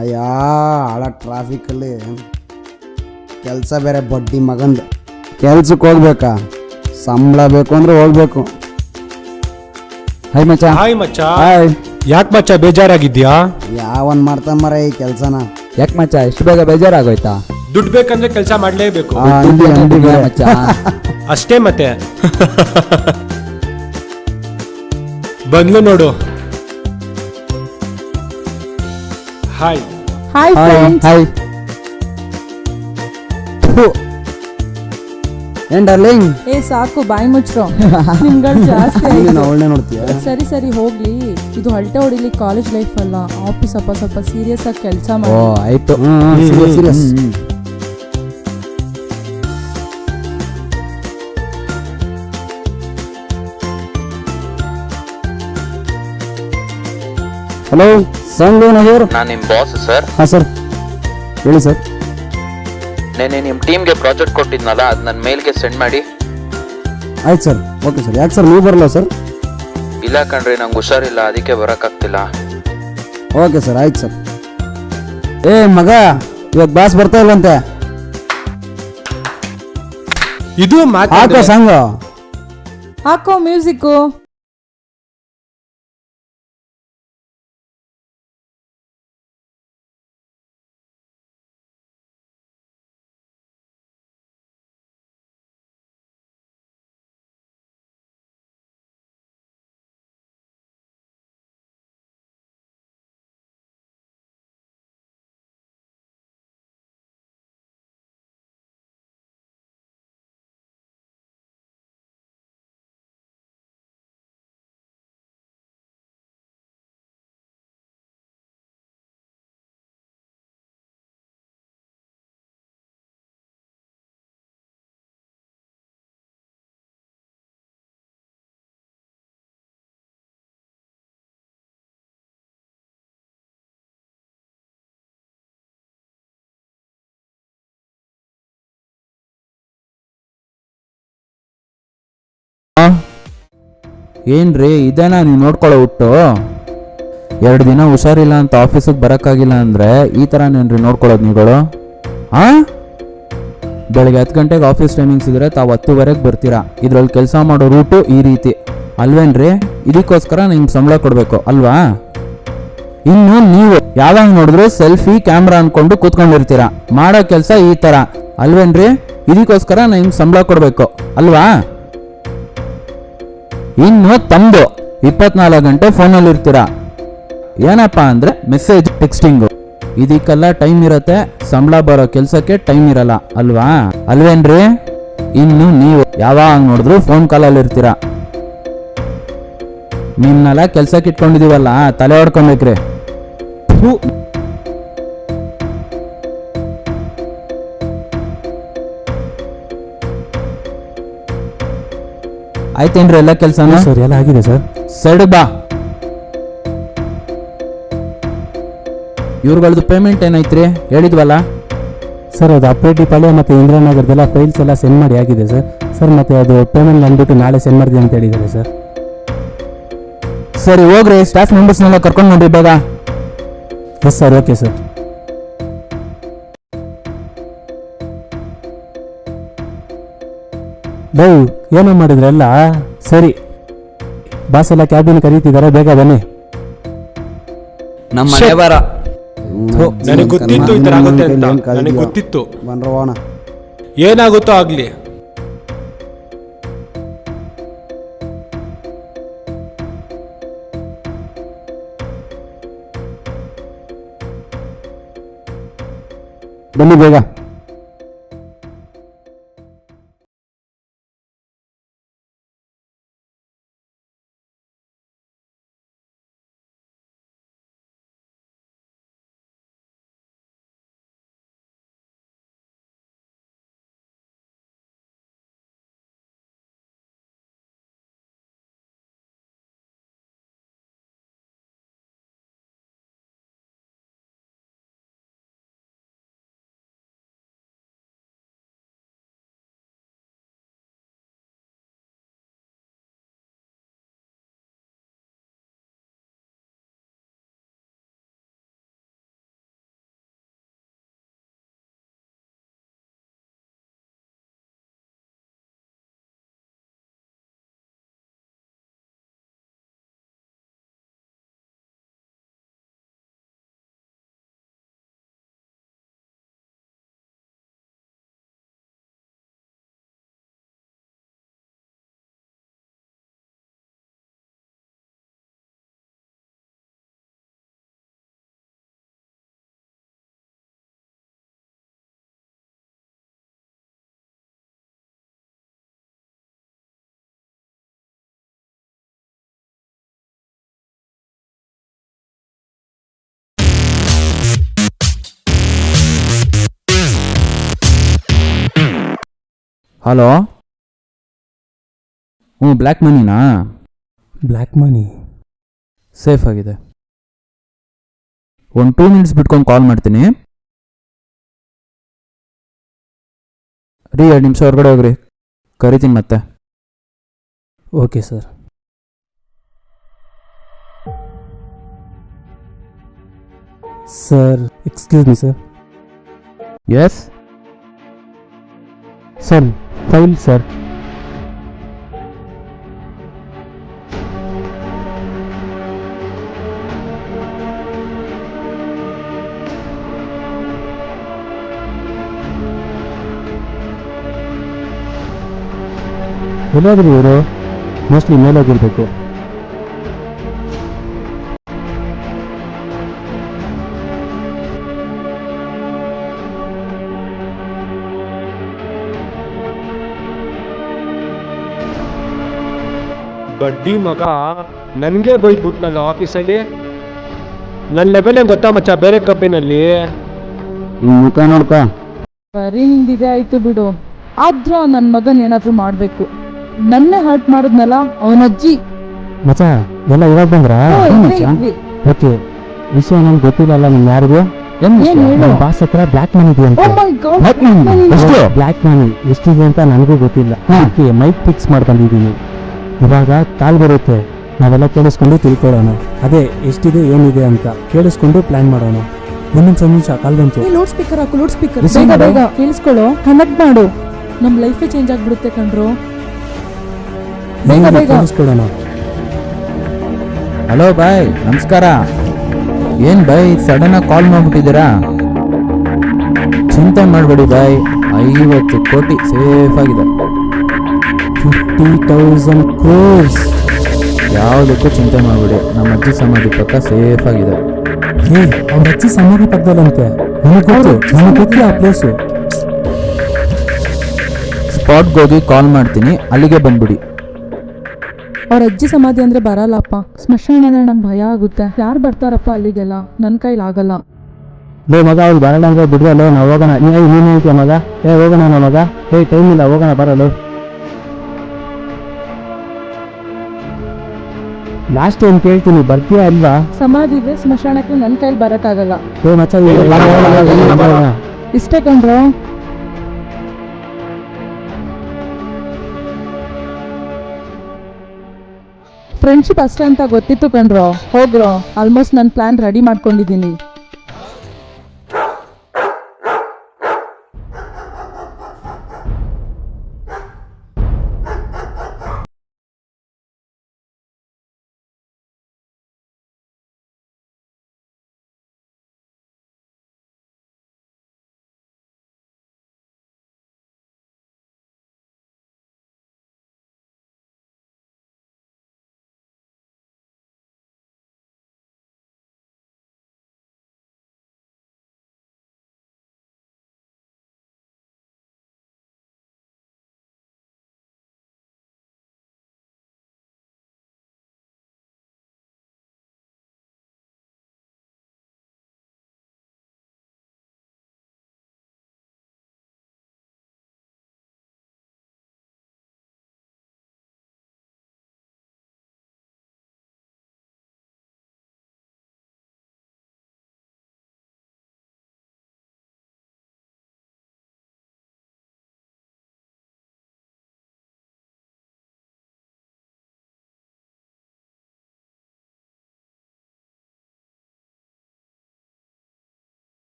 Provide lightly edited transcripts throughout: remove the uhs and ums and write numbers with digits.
ಅಯ್ಯಾ ಹಳ ಟ್ರಾಫಿಕಲ್ಲಿ ಕೆಲಸ ಬೇರೆ ಬಡ್ಡಿ ಮಗಂದು. ಕೆಲ್ಸಕ್ಕೆ ಹೋಗ್ಬೇಕಾ, ಸಂಬಳ ಬೇಕು ಅಂದ್ರೆ ಹೋಗ್ಬೇಕು. ಹಾಯ್ ಮಚ್ಚ. ಹಾಯ್ ಮಚ್ಚ. ಹಾಯ್. ಯಾಕೆ ಮಚ್ಚ ಬೇಜಾರಾಗಿದ್ಯಾ? ಯಾವನ್ ಮಾಡ್ತಾನ ಮರ ಈ ಕೆಲ್ಸನ? ಯಾಕೆ ಮಚ್ಚ ಇಷ್ಟು ಬೇಗ ಬೇಜಾರಾಗೋಯ್ತಾ? ದುಡ್ಡು ಬೇಕಂದ್ರೆ ಕೆಲಸ ಮಾಡ್ಲೇಬೇಕು. ಮಚ್ಚ ಅಷ್ಟೇ ಮತ್ತೆ. ಬಂದ್ಲು ನೋಡು. ಹಾಯ್. Hi friends. ಹಾಯ್. ಏನ್ ಡಾರ್ಲಿಂಗ್? ಏ ಸಾಕು ಬಾಯಿ ಮುಚ್ರೋ. ನಿಮ್ಗಳು ಜಾಸ್ತಿ ನೀನು ಆಯ್ತು. ಅವಳನ್ನೇ ನೋಡ್ತೀಯ? ಸರಿ ಸರಿ ಹೋಗ್ಲಿ. ಇದು ಹಲ್ಟೆ ಹೊಡಿಲಿ ಕಾಲೇಜ್ ಲೈಫ್ ಅಲ್ಲ, ಆಫೀಸ್ ಸ್ವಲ್ಪ ಸೀರಿಯಸ್ ಆಗಿ ಕೆಲಸ ಓ ಮಾಡಿ. ಆಯ್ತು. ಸೀರಿಯಸ್. ಹಲೋ, ಸಂಘ ಹಿಯರ್. ನಾನು ನಿಮ್ಮ ಬಾಸ್ ಸರ್. ಹಾಂ ಸರ್, ಹೇಳಿ ಸರ್. ನೆನೆ ನಿಮ್ಮ ಟೀಮ್ಗೆ ಪ್ರಾಜೆಕ್ಟ್ ಕೊಟ್ಟಿದ್ನಲ್ಲ, ಅದು ನನ್ನ ಮೇಲ್ಗೆ ಸೆಂಡ್ ಮಾಡಿ. ಆಯ್ತು ಸರ್, ಓಕೆ ಸರ್. ಯಾಕೆ ಸರ್ ನೀವು ಬರಲ್ಲ ಸರ್? ಇಲ್ಲ ಕಣ್ರಿ, ನಂಗೆ ಹುಷಾರಿಲ್ಲ, ಅದಕ್ಕೆ ಬರೋಕ್ಕಾಗ್ತಿಲ್ಲ. ಓಕೆ ಸರ್, ಆಯ್ತು ಸರ್. ಏ ಮಗ, ಇವತ್ತು ಬಾಸ್ ಬರ್ತಾ ಇಲ್ವಂತೆ. ಇದು ಹಾಕೋ ಮಾತಾಡ ಸಂಘ. ಹಾಕೋ ಮ್ಯೂಸಿಕ್ಕು. ಏನ್ರಿ ಇದೇನಾ ನೀವು ನೋಡ್ಕೊಳ್ಳೋ ಹುಟ್ಟು? 2 ದಿನ ಹುಷಾರಿಲ್ಲ ಅಂತ ಆಫೀಸಿಗೆ ಬರೋಕ್ಕಾಗಿಲ್ಲ ಅಂದರೆ ಈ ಥರನೇನ್ರಿ ನೋಡ್ಕೊಳ್ಳೋದು ನೀವುಗಳು? ಬೆಳಗ್ಗೆ 10 ಗಂಟೆಗೆ ಆಫೀಸ್ ಟೈಮಿಂಗ್ಸ್ ಇದ್ರೆ ತಾವು 10:30ಗೆ ಬರ್ತೀರಾ. ಇದರಲ್ಲಿ ಕೆಲಸ ಮಾಡೋ ರೂಟು ಈ ರೀತಿ ಅಲ್ವೇನ್ರಿ? ಇದಕ್ಕೋಸ್ಕರ ನಿಮ್ಗೆ ಸಂಬಳ ಕೊಡಬೇಕು ಅಲ್ವಾ? ಇನ್ನು ನೀವು ಯಾವಾಗ ನೋಡಿದ್ರು ಸೆಲ್ಫಿ ಕ್ಯಾಮ್ರಾ ಅನ್ಕೊಂಡು ಕೂತ್ಕೊಂಡಿರ್ತೀರಾ. ಮಾಡೋ ಕೆಲಸ ಈ ಥರ ಅಲ್ವೇನ್ರಿ? ಇದಕ್ಕೋಸ್ಕರ ನಿಮ್ಗೆ ಸಂಬಳ ಕೊಡಬೇಕು ಅಲ್ವಾ? ಇನ್ನು ತಮ್ಮದು 24 ಗಂಟೆ ಫೋನಲ್ಲಿ ಇರ್ತೀರಾ. ಏನಪ್ಪಾ ಅಂದ್ರೆ ಮೆಸೇಜ್ ಟೆಕ್ಸ್ಟಿಂಗು, ಇದಕ್ಕೆಲ್ಲ ಟೈಮ್ ಇರತ್ತೆ. ಸಂಬಳ ಬರೋ ಕೆಲಸಕ್ಕೆ ಟೈಮ್ ಇರಲ್ಲ ಅಲ್ವಾ? ಅಲ್ವೇನ್ರಿ? ಇನ್ನು ನೀವು ಯಾವಾಗ ನೋಡಿದ್ರು ಫೋನ್ ಕಾಲಲ್ಲಿ ಇರ್ತೀರಾ. ನಿಮ್ನೆಲ್ಲ ಕೆಲ್ಸಕ್ಕೆ ಇಟ್ಕೊಂಡಿದೀವಲ್ಲ, ತಲೆ ಹೊಡ್ಕೊಬೇಕ್ರಿ. ಆಯ್ತೇನ್ರಿ ಎಲ್ಲ ಕೆಲಸನ? ಸರ್ ಎಲ್ಲ ಆಗಿದೆ ಸರ್. ಸೈಡ್ ಬಾ. ಇವ್ರುಗಳದ್ದು ಪೇಮೆಂಟ್ ಏನೈತ್ರಿ ಹೇಳಿದ್ವಲ್ಲ? ಸರ್ ಅದು ಅಪ್ಪೇಟಿಪಾಳ್ಯ ಮತ್ತು ಇಂದಿರಾನಗರದೆಲ್ಲ ಫೈಲ್ಸ್ ಎಲ್ಲ ಸೆಂಡ್ ಮಾಡಿ ಆಗಿದೆ ಸರ್. ಸರ್ ಮತ್ತೆ ಅದು ಪೇಮೆಂಟ್ ಅಂದ್ಬಿಟ್ಟು ನಾಳೆ ಸೆಂಡ್ ಮಾಡ್ತೀನಿ ಅಂತ ಹೇಳಿದ್ದಾರೆ ಸರ್. ಸರಿ ಹೋಗ್ರಿ, ಸ್ಟಾಫ್ ಮೆಂಬರ್ಸ್ನೆಲ್ಲ ಕರ್ಕೊಂಡು ನೋಡ್ರಿ ಬೇಗ. Yes sir, okay sir. By ಏನೋ ಮಾಡಿದ್ರಲ್ಲ? ಸರಿ, ಬಾಸ್ ಎಲ್ಲ ಕ್ಯಾಬಿನ್ ಕರೀತಿದ್ದಾರೆ, ಬೇಗ ಬನ್ನಿ. ನಮ್ಮ ಮನೆ ಬರ. ನನಗೆ ಗೊತ್ತಿತ್ತು ಈ ತರ ಆಗುತ್ತೆ ಅಂತ. ನನಗೆ ಗೊತ್ತಿತ್ತು. ಬಂದ್ರವಾಣ. ಏನಾಗುತ್ತೋ ಆಗ್ಲಿ. ಬನ್ನಿ ಬೇಗ. ಹಲೋ. ಬ್ಲ್ಯಾಕ್ ಮನಿನಾ? ಬ್ಲ್ಯಾಕ್ ಮನಿ ಸೇಫ್ ಆಗಿದೆ. ಒಂದು 2 ಮಿನಿಟ್ಸ್ ಬಿಟ್ಕೊಂಡು ಕಾಲ್ ಮಾಡ್ತೀನಿ ರೀ. 2 ನಿಮಿಷ ಹೊರಗಡೆ ಹೋಗ್ರಿ, ಕರಿತೀನಿ ಮತ್ತೆ. Okay sir. Sir excuse me sir. Yes. Sir file sir. ಎಲ್ಲಾದ್ರೂ ಇವರು ಮೋಸ್ಟ್ಲಿ ಮೇಲಾಗಿರ್ಬೇಕು. ಬಡ್ಡಿ ಮಗ ನನಗೆ ಬೈದ್ಬಿಟ್ನಲ್ಲ ಆಫೀಸಲ್ಲಿ. ನನ್ನ ಲೆವೆಲ್ ಗೊತ್ತಾ ಮಚ್ಚ, ಬೇರೆ ಕಂಪನಿನಲ್ಲಿ. ಮುಖ ನೋಡ್ಕ. ಬರೀ ನಿಂದಿದೆ ಆಯ್ತು ಬಿಡು. ಆದ್ರೂ ನನ್ನ ಮಗನ್ ಏನಾದ್ರೂ ಮಾಡ್ಬೇಕು. ನನ್ನೇ ಹರ್ಟ್ ಮಾಡಿದ್ನಲ್ಲ ಅವನಜ್ಜಿ. ಮಚ್ಚ ಎಲ್ಲ ಇವಾಗ ಬಂದ್ರಾ? ಓಕೆ, ವಿಷಯ ನಂಗೆ ಗೊತ್ತಿಲ್ಲಲ್ಲ ನಿಮ್ಗೆ ಯಾರಿಗೂ. ಏನ್ ಹೇಳು? ಬಾಸ್ ಹತ್ರ ಬ್ಲ್ಯಾಕ್ ಮನಿ ಇದೆ ಅಂತ. Oh my God, ಎಷ್ಟು ಬ್ಲ್ಯಾಕ್ ಮನಿ ಎಷ್ಟಿದೆ ಅಂತ ನನಗೂ ಗೊತ್ತಿಲ್ಲ. ಅದಕ್ಕೆ ಮೈಕ್ ಫಿಕ್ಸ್ ಮಾಡ್ಕೊಂಡಿದ್ದೀನಿ. ಇವಾಗ ಕಾಲ್ ಬರುತ್ತೆ, ನಾವೆಲ್ಲ ಕೇಳಿಸ್ಕೊಂಡು ತಿಳ್ಕೊಳ್ಳೋಣ. ಅದೇ ಎಷ್ಟಿದೆ ಏನಿದೆ ಅಂತ ಕೇಳಿಸ್ಕೊಂಡು ಪ್ಲಾನ್ ಮಾಡೋಣ. ಒಂದೊಂದು ನಿಮಿಷ ಕಾಲ್ ಬಂತು. ಲೌಡ್ ಸ್ಪೀಕರ್ ಹಾಕು, ಲೌಡ್ ಸ್ಪೀಕರ್. Listen ಬೇಗ ಮಾಡು. ಬೇಗ ಕೇಳಿಸ್ಕೊಳ್ಳೋ, ಕನೆಕ್ಟ್ ಮಾಡು. ನಮ್ ಲೈಫೇ ಚೇಂಜ್ ಆಗ್ಬಿಡುತ್ತೆ ಕಣ್ರು. ಬೇಗ ಬೇಗ ಕೇಳಿಸ್ಕೊಳ್ಳೋಣ. ಹಲೋ ಬಾಯ್, ನಮಸ್ಕಾರ. ಏನು ಬಾಯ್ ಸಡನ್ನಾಗಿ ಕಾಲ್ ಮಾಡ್ಬಿಟ್ಟಿದ್ದೀರಾ? ಚಿಂತೆ ಮಾಡಬೇಡಿ ಬಾಯ್, 50 ಕೋಟಿ ಸೇಫ್ ಆಗಿದೆ. 50,000 crores. ಯಾವುದಕ್ಕೂ ಚಿಂತೆ ಮಾಡಬೇಡಿ, ನಮ್ಮ ಅಜ್ಜಿ ಸಮಾಧಿ ಪಕ್ಕ ಸೇಫ್ ಆಗಿದೆ. ಅವ್ರ ಅಜ್ಜಿ ಸಮಾಧಿ ಪಕ್ಕದಲ್ಲಂತೆ. ನನಗೆ ಗೊತ್ತಿಲ್ಲ ಆ ಪ್ಲೇಸು. ಸ್ಪಾಟ್ಗೆ ಹೋಗಿ ಕಾಲ್ ಮಾಡ್ತೀನಿ, ಅಲ್ಲಿಗೆ ಬಂದ್ಬಿಡಿ. ಅವ್ರ ಅಜ್ಜಿ ಸಮಾಧಿ ಅಂದ್ರೆ ಬರಲ್ಲಪ್ಪ. ಸ್ಮಶಾನ ಅಂದ್ರೆ ನಂಗೆ ಭಯ ಆಗುತ್ತೆ. ಯಾರು ಬರ್ತಾರಪ್ಪ ಅಲ್ಲಿಗೆಲ್ಲ? ನನ್ನ ಕೈಲಾಗಲ್ಲ. ಲೇ ಮಗ, ಅವ್ರು ಬರೋಣ ಅಂದ್ರೆ ಬಿಡ್ವಲ್ಲ, ನಾವು ಹೋಗೋಣ. ನೀನು ಹೇಳ್ತೀಯ ಮಗ? ಹೋಗೋಣ ನಮ್ಮ ಮಗ. ಟೈಮ್ ಇಲ್ಲ, ಹೋಗೋಣ ಬರಲು. ಲಾಸ್ಟ್ ಟೈಮ್ ಕೇಳ್ತೀನಿ, ಬರ್ತೀಯಾ ಅಲ್ವಾ? ಸಮಾಧಿ ಇದೆ, ಸ್ಮಶಾನಕ್ಕೆ ನನ್ನ ಕೈಲಿ ಬರಕ್ಕಾಗಲ್ಲ. ಮಚ್ಚ ಇಷ್ಟೇ ಕಣ್ರೋ. ಫ್ರೆಂಡ್ಶಿಪ್ ಅಷ್ಟೇ ಅಂತ ಗೊತ್ತಿತ್ತು ಕಣ್ರೋ. ಹೋಗ್ರೋ, ಆಲ್ಮೋಸ್ಟ್ ನನ್ನ ಪ್ಲಾನ್ ರೆಡಿ ಮಾಡ್ಕೊಂಡಿದ್ದೀನಿ.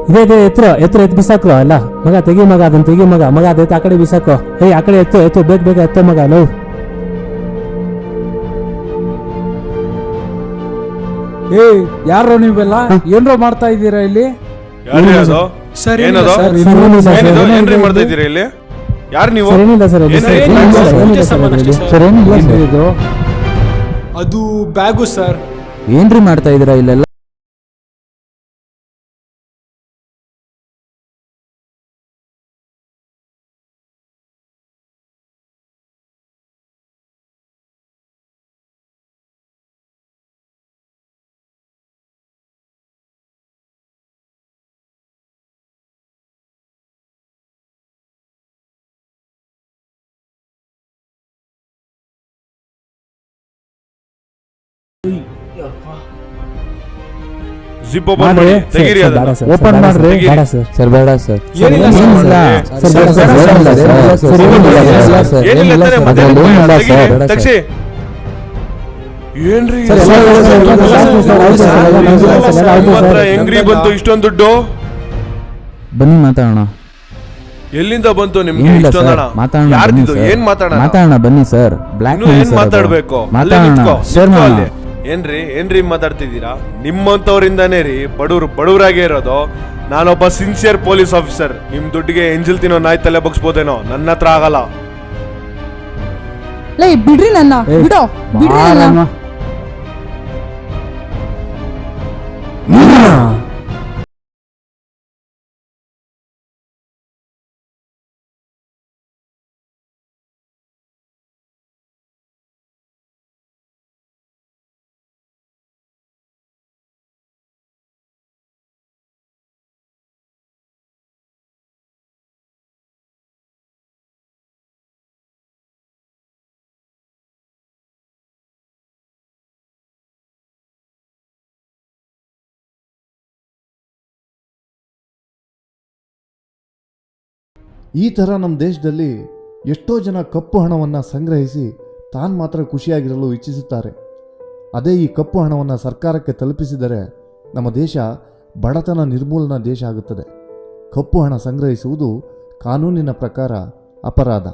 ಇದೇ ಎತ್ತರ ಬಿಸಾಕು ಅಲ್ಲ ಮಗ. ತೆಗಿ ಮಗ, ಅದನ್ನ ತೆಗಿ ಮಗ. ಮಗ ಅದೈತೆ ಆ ಕಡೆ ಬಿಸಾಕು. ಆ ಕಡೆ ಎತ್ತು ಬೇಗ ಎತ್ತೋ ಮಗ. ಲವ್ ಏಯ್ ಯಾರೋ ನೀವೆಲ್ಲ ಏನ್ರೋ ಮಾಡ್ತಾ ಇದ್ದೀರಾ ಇಲ್ಲಿ? ಯಾರ್ರೀ ಅದು? ಸರ್ ಏನದು? ಸರ್, ಏನಿಲ್ಲ ಸರ್, ಏನಿದು? ಏನಿಲ್ಲ ಏನ್ರಿ ಸರ್, ಮಾಡ್ತಾ ಇದ್ದೀರಾ ಇಲ್ಲಿ? ಯಾರು ನೀವು? ಸರ್ ಏನಿಲ್ಲ ಸರ್ ಅದು, ಏನಿಲ್ಲ ಸರ್, ಸರ್, ಏನಿಲ್ಲ ಏನಿಲ್ಲ ಸರ್, ಸರ್, ಏನಿಲ್ಲ ಸರ್, ಸರ್, ಅಷ್ಟೇ ಸರ್ ಏನಿಲ್ಲ ಸರ್. ಏನ್ರಿ ಇದು? ಅದು ಬ್ಯಾಗು ಸರ್. ಏನ್ರಿ ಮಾಡ್ತಾ ಇದ್ದೀರಾ ಇಲ್ಲೆಲ್ಲ? ಜಿಪ್ ಓಪನ್ ಮಾಡ್ರಿ, ಮಾಡಿ ತೆಗೀರಿ ಸರ್, ಅದನ್ನ. ಬೇಡ ಸರ್, ಓಪನ್ ಬೇಡ ಮಾಡ್ರಿ. ಸರ್, ಬೇಡ ಸರ್. ಸರ್ ಬೇಡ ಸರ್. ಏನಿಲ್ಲ ಸರ್. ಏನಿಲ್ಲ. ಸರ್, ಬೇಡ ಸರ್, ಏನಿಲ್ಲ ಬೇಡ ಸರ್, ಸರ್, ಸರ್, ಏನಿಲ್ಲ ಏನಿಲ್ಲ ಸರ್, ಸರ್, ಏನಿಲ್ಲ ಏನಿಲ್ಲ ತಾನೇ, ಸರ್, ಮತ್ತೆ ಅದ್ರಲ್ಲಿ ಏನಿಲ್ಲ ತೆಗೀರಿ, ಸರ್, ಬೇಡ ಸರ್. ತೆಗ್ಸಿ. ಏನ್ರಿ ಸರ್, ಎಲ್ಲ ಇದೆ ಸರ್, ಎಲ್ಲ ಇದೆ ಸರ್, ಹೌದು ಸರ್, ಎಲ್ಲ ಇದೆ ಸರ್, ಎಲ್ಲ ಹೌದು ನಿಮ್ಮ ಹತ್ರ ಸರ್. ಹೆಂಗ್ರಿ ಬಂತು ಇಷ್ಟೊಂದು ದುಡ್ಡು? ಬನ್ನಿ ಮಾತಾಡೋಣ. ಎಲ್ಲಿಂದ ಬಂತು ನಿಮ್ಗೆ ಏನಿಲ್ಲ ಇಷ್ಟೊಂದು ಸರ್, ಹಣ? ಮಾತಾಡೋಣ ಬನ್ನಿ ಯಾರ್ದಿದು? ಸರ್. ಏನ್ ಮಾತಾಡೋಣ? ಮಾತಾಡೋಣ ಬನ್ನಿ ಸರ್. ಬ್ಲ್ಯಾಕ್ ಇನ್ನು ಏನ್ ಮಾತಾಡ್ಬೇಕು? ಅಲ್ಲೇ ಮಾತಾಡೋಣ ನಿಂತ್ಕೋ, ಶೇರ್ ನಿಂತ್ಕೋ ಮಾಡೋಣ. ಅಲ್ಲಿ. ಏನ್ರಿ ಮಾತಾಡ್ತಿದ್ದೀರಾ? ನಿಮ್ಮಂತವರಿಂದಾನೇ ರೀ ಬಡವರಾಗೇ ಇರೋದು. ನಾನೊಬ್ಬ ಸಿನ್ಸಿಯರ್ ಪೊಲೀಸ್ ಆಫೀಸರ್. ನಿಮ್ ದುಡ್ಡಿಗೆ ಎಂಜಿಲ್ ತಿನ್ನೋ ನಾಯಿ ತಲೆ ಬಗ್ಸ್ಬೋದೇನೋ, ನನ್ನ ಹತ್ರ ಆಗಲ್ಲ. ಲೇ ಬಿಡ್ರಿ ನನ್ನ, ಬಿಡೋ, ಬಿಡ್ರಿ ನನ್ನ. ಈ ಥರ ನಮ್ಮ ದೇಶದಲ್ಲಿ ಎಷ್ಟೋ ಜನ ಕಪ್ಪು ಹಣವನ್ನು ಸಂಗ್ರಹಿಸಿ ತಾನು ಮಾತ್ರ ಖುಷಿಯಾಗಿರಲು ಇಚ್ಛಿಸುತ್ತಾರೆ. ಅದೇ ಈ ಕಪ್ಪು ಹಣವನ್ನು ಸರ್ಕಾರಕ್ಕೆ ತಲುಪಿಸಿದರೆ ನಮ್ಮ ದೇಶ ಬಡತನ ನಿರ್ಮೂಲನಾ ದೇಶ ಆಗುತ್ತದೆ. ಕಪ್ಪು ಹಣ ಸಂಗ್ರಹಿಸುವುದು ಕಾನೂನಿನ ಪ್ರಕಾರ ಅಪರಾಧ.